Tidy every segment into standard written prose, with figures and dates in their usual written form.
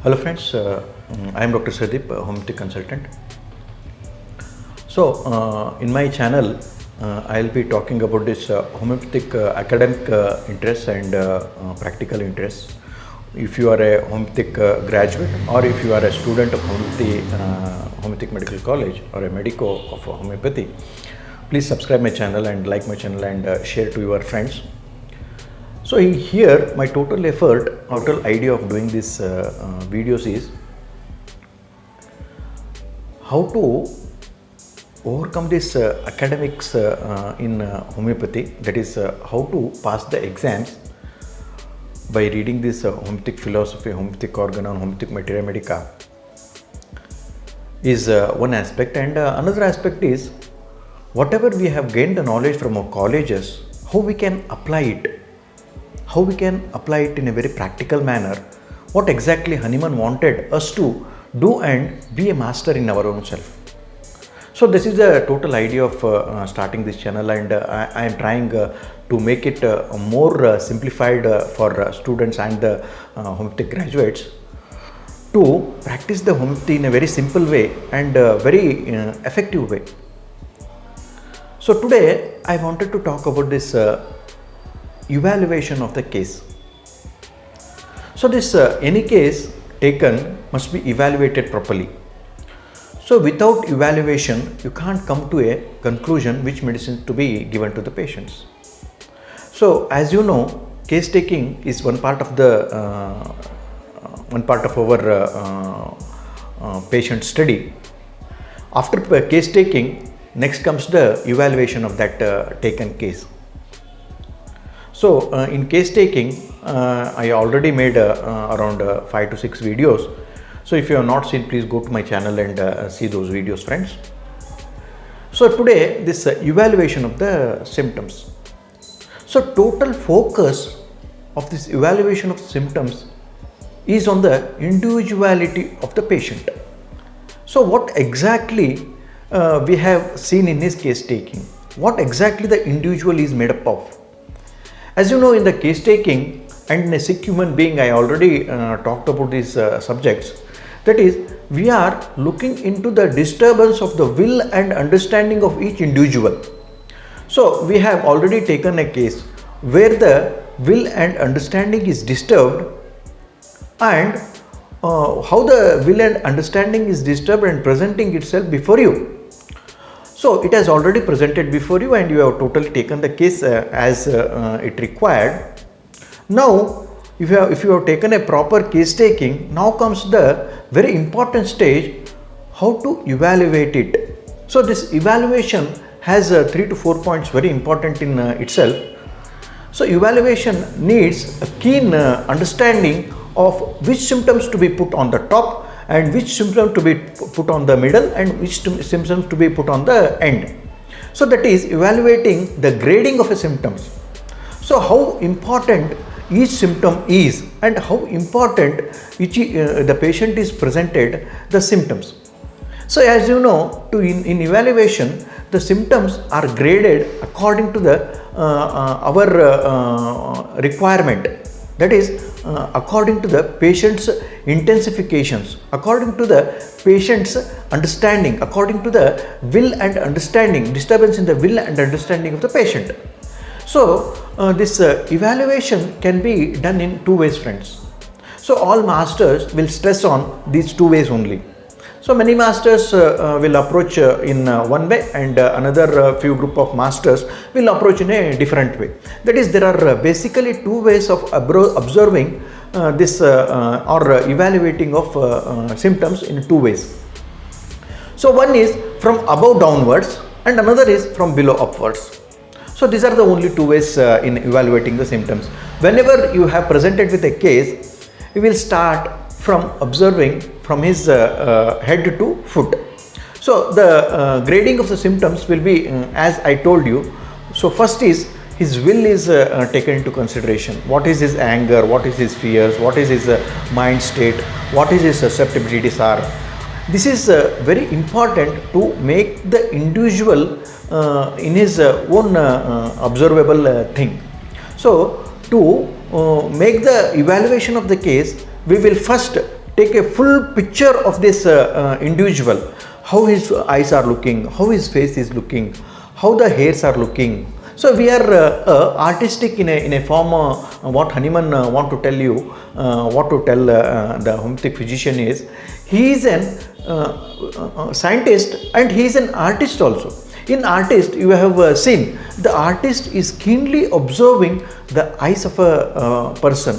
Hello friends, I am Dr. Sardeep, homeopathic consultant. In my channel, I will be talking about this homeopathic academic interests and practical interests. If you are a homeopathic graduate or if you are a student of homeopathic medical college or a medico of homeopathy, please subscribe my channel and like my channel and share to your friends. So here my total effort, total idea of doing this videos is how to overcome this academics in homeopathy, that is how to pass the exams by reading this homeopathic philosophy, homeopathic organon, homeopathic materia medica is one aspect, and another aspect is whatever we have gained the knowledge from our colleges, how we can apply it. How we can apply it in a very practical manner, what exactly Hahnemann wanted us to do and be a master in our own self. So this is the total idea of starting this channel, and I am trying to make it more simplified for students and the homeopathic graduates to practice the homeopathy in a very simple way and very effective way. So today I wanted to talk about this evaluation of the case. So this any case taken must be evaluated properly. So without evaluation you can't come to a conclusion which medicine to be given to the patients. So as you know, case taking is one part of the our patient study. After case taking, next comes the evaluation of that taken case. So in case taking, I already made around 5 to 6 videos. So if you have not seen, please go to my channel and see those videos, friends. So today this evaluation of the symptoms. So total focus of this evaluation of symptoms is on the individuality of the patient. So what exactly we have seen in his case taking, what exactly the individual is made up of. As you know, in the case taking and in a sick human being, I already talked about these subjects. That is, we are looking into the disturbance of the will and understanding of each individual. So we have already taken a case where the will and understanding is disturbed, and how the will and understanding is disturbed and presenting itself before you. So it has already presented before you and you have totally taken the case as it required. Now if you have taken a proper case taking, now comes the very important stage, how to evaluate it. So this evaluation has 3 to 4 points very important in itself. So evaluation needs a keen understanding of which symptoms to be put on the top and which symptom to be put on the middle and which symptoms to be put on the end. So that is evaluating the grading of a symptoms. So how important each symptom is and how important the patient is presented the symptoms. So as you know, in evaluation the symptoms are graded according to the our requirement, that is according to the patient's intensifications, according to the patient's understanding, according to the will and understanding, disturbance in the will and understanding of the patient. So this evaluation can be done in 2 ways, friends. So all masters will stress on these 2 ways only. So many masters will approach in one way, and another few group of masters will approach in a different way. That is, there are basically 2 ways of observing this or evaluating of symptoms in 2 ways. So one is from above downwards and another is from below upwards. So these are the only 2 ways in evaluating the symptoms. Whenever you have presented with a case, you will start from observing from his head to foot. So the grading of the symptoms will be as I told you. So first is his will is taken into consideration. What is his anger, what is his fears, what is his mind state, what is his susceptibilities are. This is very important to make the individual in his own observable thing. So to make the evaluation of the case, we will first take a full picture of this individual, how his eyes are looking, how his face is looking, how the hairs are looking. So we are artistic in a form. What Hahnemann want to tell you, what to tell the homeopathic physician is, he is an scientist and he is an artist also. In artist, you have seen the artist is keenly observing the eyes of a person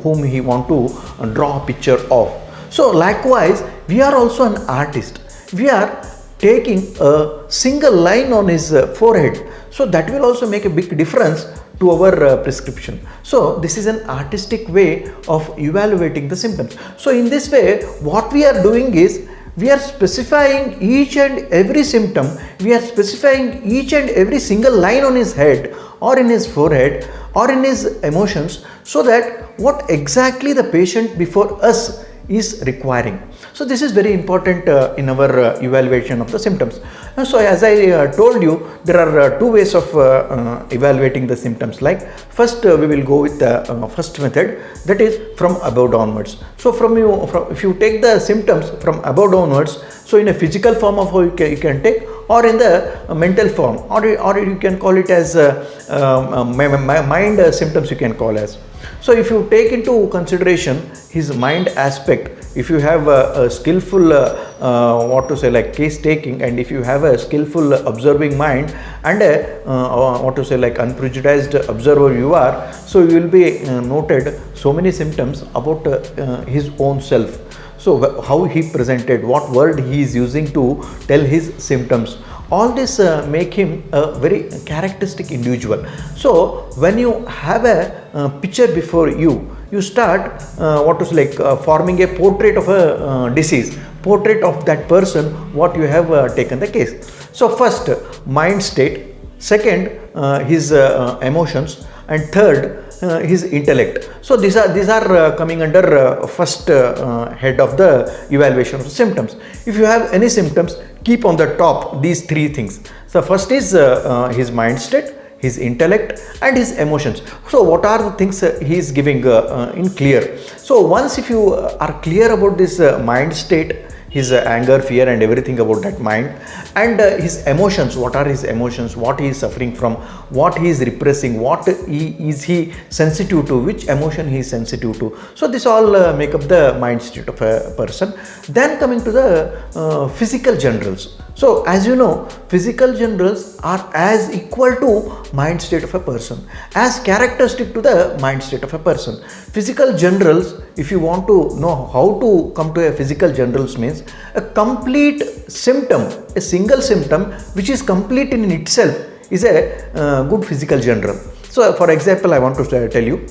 whom he want to draw a picture of. So likewise, we are also an artist. We are taking a single line on his forehead. So that will also make a big difference to our prescription. So this is an artistic way of evaluating the symptoms. So in this way, what we are doing is, we are specifying each and every symptom, we are specifying each and every single line on his head or in his forehead or in his emotions, so that what exactly the patient before us is requiring. So this is very important in our evaluation of the symptoms. So as I told you, there are two ways of evaluating the symptoms. Like first we will go with the first method, that is from above downwards. So if you take the symptoms from above downwards, so in a physical form of how you can take, or in the mental form, or you can call it as mind symptoms you can call as. So if you take into consideration his mind aspect, if you have a skillful like case taking, and if you have a skillful observing mind and a like unprejudiced observer you are, so you will be noted so many symptoms about his own self. So how he presented, what word he is using to tell his symptoms, all this make him a very characteristic individual. So when you have a picture before you, you start forming a portrait of a disease, portrait of that person what you have taken the case. So first, mind state, second his emotions, and third his intellect. So these are coming under first head of the evaluation of the symptoms. If you have any symptoms, keep on the top these three things. So first is his mind state, his intellect, and his emotions. So what are the things he is giving in clear? So once if you are clear about this mind state, his anger, fear and everything about that mind, and his emotions, what are his emotions, what he is suffering from, what he is repressing, what is he sensitive to, which emotion he is sensitive to. So this all make up the mind state of a person. Then coming to the physical generals. So as you know, physical generals are as equal to mind state of a person, as characteristic to the mind state of a person. Physical generals, if you want to know how to come to a physical generals, means a complete symptom, a single symptom which is complete in itself is a good physical general. So for example, I want to tell you,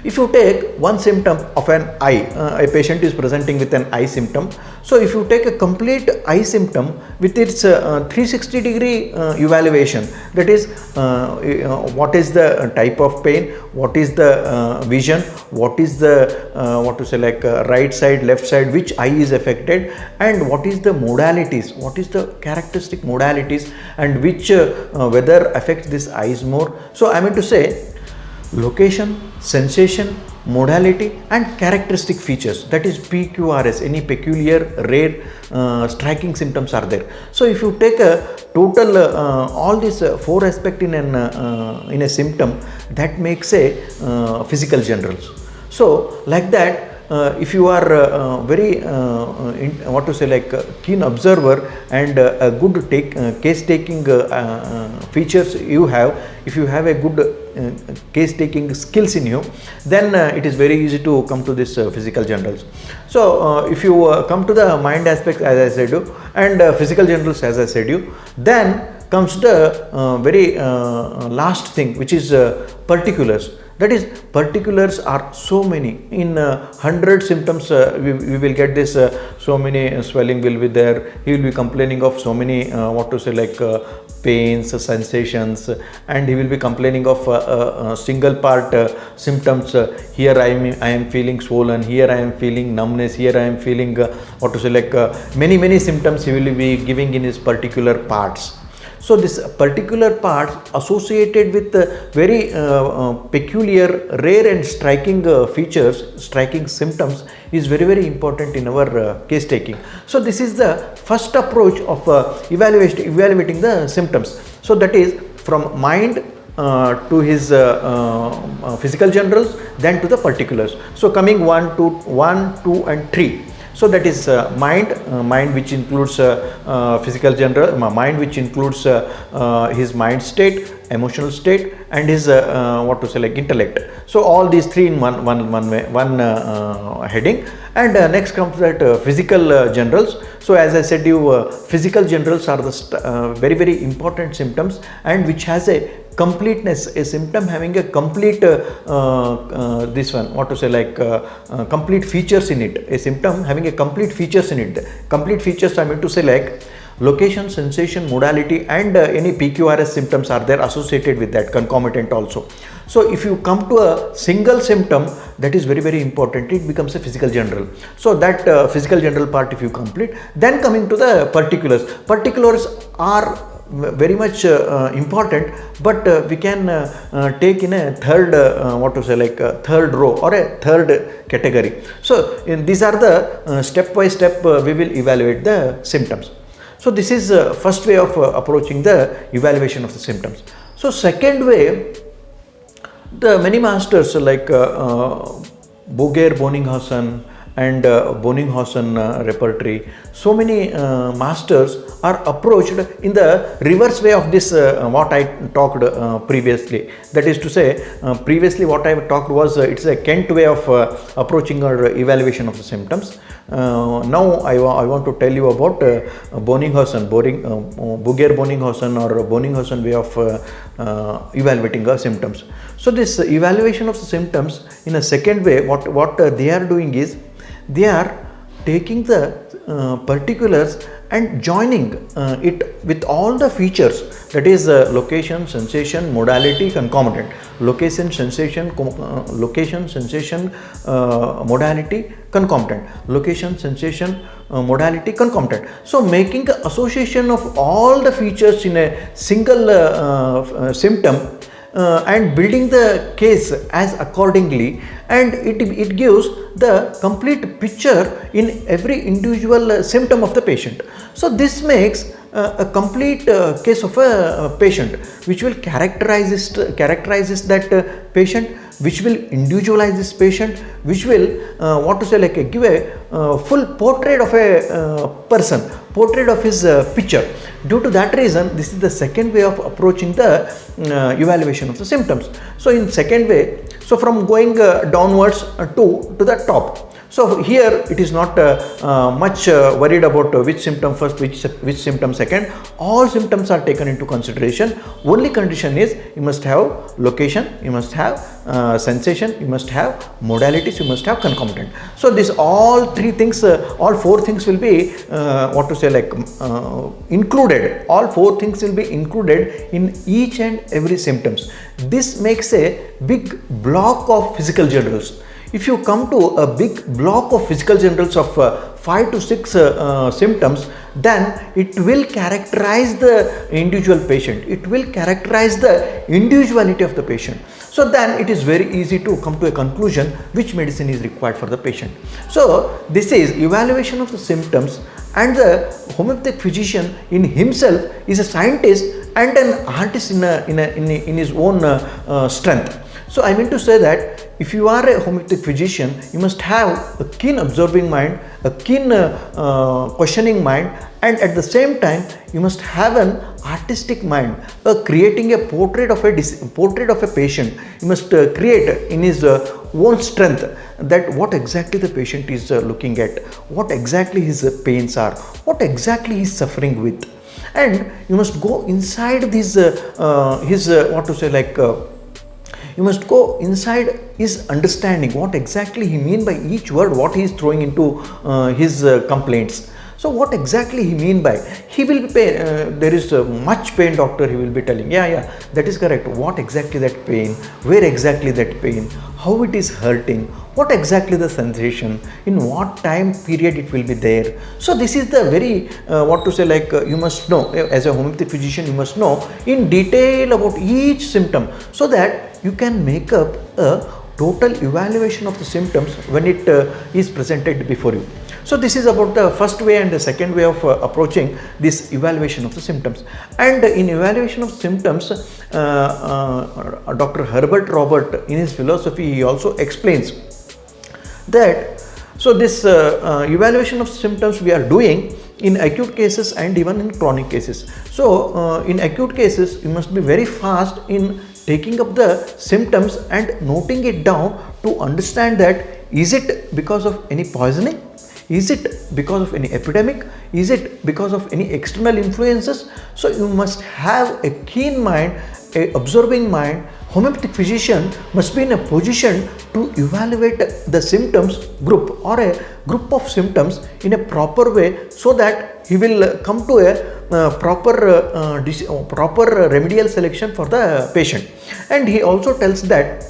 if you take one symptom of an eye, a patient is presenting with an eye symptom. So if you take a complete eye symptom with its 360-degree evaluation, that is what is the type of pain, what is the vision, what is the right side, left side, which eye is affected, and what is the modalities, what is the characteristic modalities, and which whether affects this eyes more. So I mean to say, location, sensation, modality and characteristic features, that is PQRS, any peculiar, rare, striking symptoms are there. So if you take a total all these four aspects in a symptom, that makes a physical generals. So like that, if you are very keen observer and a good case taking features you have, if you have a good case taking skills in you, then it is very easy to come to this physical generals. So if you come to the mind aspect, as I said you, and physical generals, as I said you, then comes the very last thing, which is particulars. That is, particulars are so many. In 100 symptoms, we will get this, so many swelling will be there. He will be complaining of so many, pains, sensations, and he will be complaining of single part symptoms. Here I am feeling swollen, here I am feeling numbness, here I am feeling many symptoms he will be giving in his particular parts. So this particular part associated with very peculiar, rare and striking features, striking symptoms is very important in our case taking. So this is the first approach of evaluating the symptoms. So that is from mind to his physical generals, then to the particulars. So coming 1, 2 and 3. So that is mind which includes physical general, mind which includes his mind state, emotional state and his intellect. So all these three in one heading. And next comes that physical generals. So as I said you, physical generals are the very important symptoms, and which has a completeness, a symptom having a complete complete features in it, a symptom having a complete features in it. Complete features I mean to say like location, sensation, modality and any PQRS symptoms are there associated with that, concomitant also. So if you come to a single symptom, that is very important, it becomes a physical general. So that physical general part if you complete, then coming to the particulars. Particulars are very much important, but we can take in a third third row or a third category. So these are the step by step we will evaluate the symptoms. So this is first way of approaching the evaluation of the symptoms. So second way, the many masters like Boger, Bonninghausen and Bonninghausen repertory, so many masters are approached in the reverse way of this what I talked previously. That is to say, previously what I talked was it's a Kent way of approaching or evaluation of the symptoms. Now I want to tell you about Bonninghausen, Boger Bonninghausen or Bonninghausen way of evaluating the symptoms. So this evaluation of the symptoms in a second way, what they are doing is they are taking the particulars and joining it with all the features, that is location, sensation, modality, concomitant. Location, sensation, modality, concomitant. Location, sensation, modality, concomitant. So making an association of all the features in a single symptom and building the case as accordingly, and it gives the complete picture in every individual symptom of the patient. So this makes a complete case of a patient, which will characterizes that patient, which will individualize this patient, which will give a full portrait of a person, portrait of his picture. Due to that reason, this is the second way of approaching the evaluation of the symptoms. So in second way, so from going downwards to the top. So here it is not much worried about which symptom first, which symptom second. All symptoms are taken into consideration. Only condition is you must have location, you must have sensation, you must have modalities, you must have concomitant. So this all three things, all four things will be included. All four things will be included in each and every symptoms. This makes a big block of physical generals. If you come to a big block of physical generals of 5 to 6 symptoms, then it will characterize the individual patient. It will characterize the individuality of the patient. So then it is very easy to come to a conclusion which medicine is required for the patient. So this is evaluation of the symptoms, and the homeopathic physician in himself is a scientist and an artist in his own strength. So I mean to say that if you are a homeopathic physician, you must have a keen observing mind, a keen questioning mind, and at the same time you must have an artistic mind, creating a portrait of a patient. You must create in his own strength that what exactly the patient is looking at, what exactly his pains are, what exactly he is suffering with, and you must go inside this you must go inside his understanding, what exactly he mean by each word, what he is throwing into his complaints. So what exactly he mean by, he will be pain, there is much pain doctor, he will be telling, yeah, that is correct. What exactly that pain, where exactly that pain, how it is hurting, what exactly the sensation, in what time period it will be there. So this is the very what to say, like you must know as a homeopathic physician, you must know in detail about each symptom, so that you can make up a total evaluation of the symptoms when it is presented before you. So this is about the first way and the second way of approaching this evaluation of the symptoms. And in evaluation of symptoms, Dr. Herbert Robert, in his philosophy, he also explains that, so this evaluation of symptoms we are doing in acute cases and even in chronic cases. So in acute cases, you must be very fast in taking up the symptoms and noting it down to understand that, is it because of any poisoning? Is it because of any epidemic? Is it because of any external influences? So you must have a keen mind, a observing mind. Homeopathic physician must be in a position to evaluate the symptoms group or a group of symptoms in a proper way, so that he will come to a proper remedial selection for the patient. And he also tells that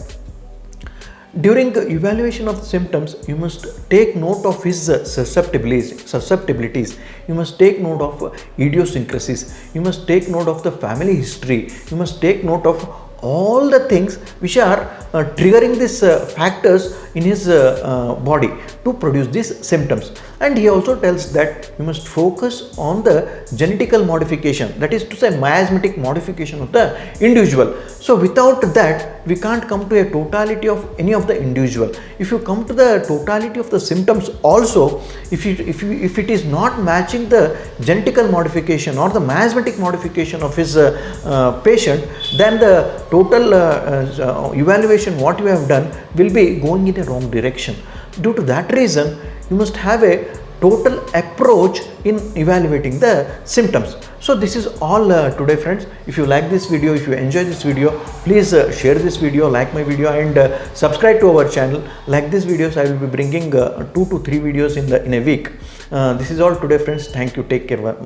during the evaluation of symptoms, you must take note of his susceptibilities. You must take note of idiosyncrasies. You must take note of the family history. You must take note of all the things which are triggering these factors in his body to produce these symptoms. And he also tells that you must focus on the genetical modification, that is to say miasmatic modification of the individual. So without that, we can't come to a totality of any of the individual. If you come to the totality of the symptoms also, if it is not matching the genetical modification or the miasmatic modification of his patient, then the total evaluation what you have done will be going in a wrong direction. Due to that reason, you must have a total approach in evaluating the symptoms. So this is all today, friends. If you like this video, if you enjoy this video, please share this video, like my video, and subscribe to our channel. Like these videos, I will be bringing 2 to 3 videos in a week. This is all today, friends. Thank you. Take care.